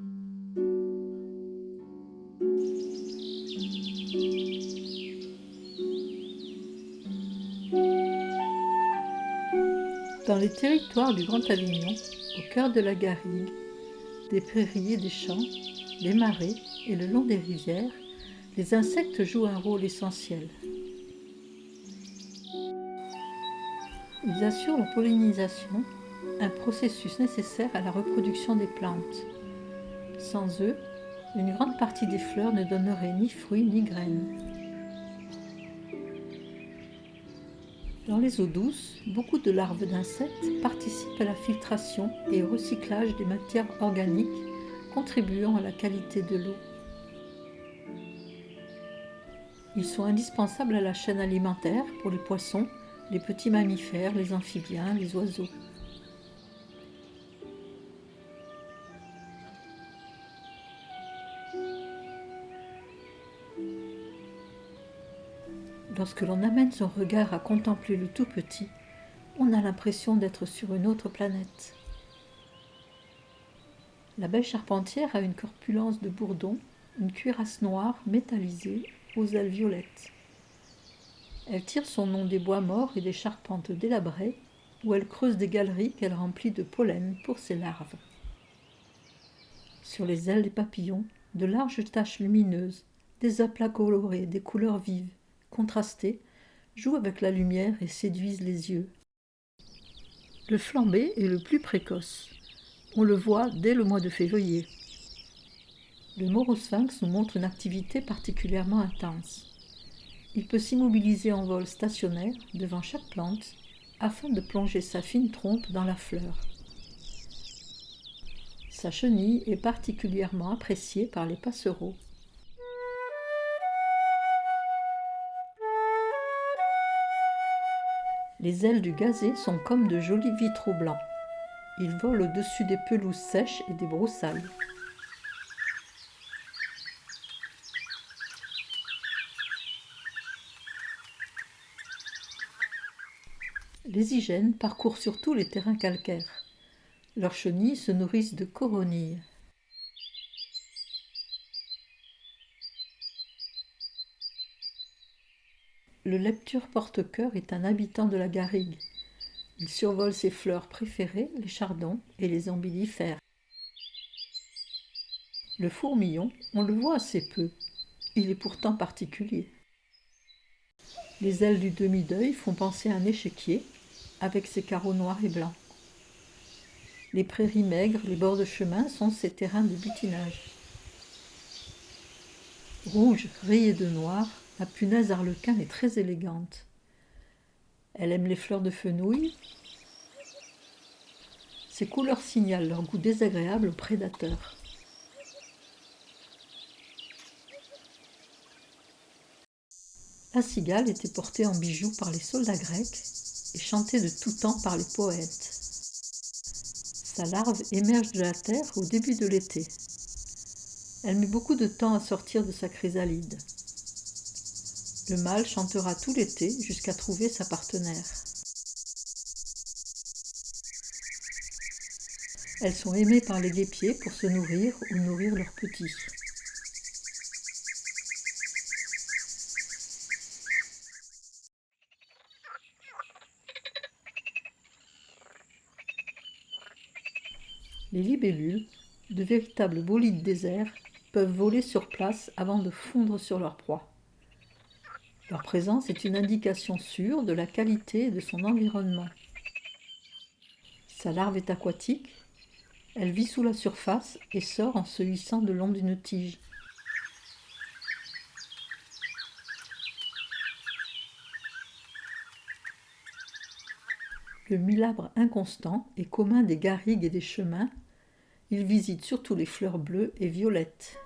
Dans les territoires du Grand Avignon, au cœur de la garrigue, des prairies et des champs, des marais et le long des rivières, les insectes jouent un rôle essentiel. Ils assurent la pollinisation, un processus nécessaire à la reproduction des plantes. Sans eux, une grande partie des fleurs ne donnerait ni fruits ni graines. Dans les eaux douces, beaucoup de larves d'insectes participent à la filtration et au recyclage des matières organiques, contribuant à la qualité de l'eau. Ils sont indispensables à la chaîne alimentaire pour les poissons, les petits mammifères, les amphibiens, les oiseaux. Lorsque l'on amène son regard à contempler le tout petit, on a l'impression d'être sur une autre planète. La baie charpentière a une corpulence de bourdon, une cuirasse noire métallisée aux ailes violettes. Elle tire son nom des bois morts et des charpentes délabrées, où elle creuse des galeries qu'elle remplit de pollen pour ses larves. Sur les ailes des papillons, de larges taches lumineuses, des aplats colorés, des couleurs vives, contrastées, jouent avec la lumière et séduisent les yeux. Le flambé est le plus précoce. On le voit dès le mois de février. Le morosphinx nous montre une activité particulièrement intense. Il peut s'immobiliser en vol stationnaire devant chaque plante afin de plonger sa fine trompe dans la fleur. Sa chenille est particulièrement appréciée par les passereaux. Les ailes du gazé sont comme de jolis vitraux blancs. Ils volent au-dessus des pelouses sèches et des broussailles. Les hyènes parcourent surtout les terrains calcaires. Leurs chenilles se nourrissent de coronilles. Le lepture porte-cœur est un habitant de la garrigue. Il survole ses fleurs préférées, les chardons et les umbellifères. Le fourmillon, on le voit assez peu. Il est pourtant particulier. Les ailes du demi-deuil font penser à un échiquier, avec ses carreaux noirs et blancs. Les prairies maigres, les bords de chemin sont ses terrains de butinage. Rouge, rayée de noir, la punaise arlequin est très élégante. Elle aime les fleurs de fenouil. Ces couleurs signalent leur goût désagréable aux prédateurs. La cigale était portée en bijoux par les soldats grecs et chantée de tout temps par les poètes. Sa larve émerge de la terre au début de l'été. Elle met beaucoup de temps à sortir de sa chrysalide. Le mâle chantera tout l'été jusqu'à trouver sa partenaire. Elles sont aimées par les guêpiers pour se nourrir ou nourrir leurs petits. Les libellules, de véritables bolides déserts, peuvent voler sur place avant de fondre sur leur proie. Leur présence est une indication sûre de la qualité et de son environnement. Sa larve est aquatique. Elle vit sous la surface et sort en se hissant le long d'une tige. Le milabre inconstant est commun des garrigues et des chemins. Il visite surtout les fleurs bleues et violettes.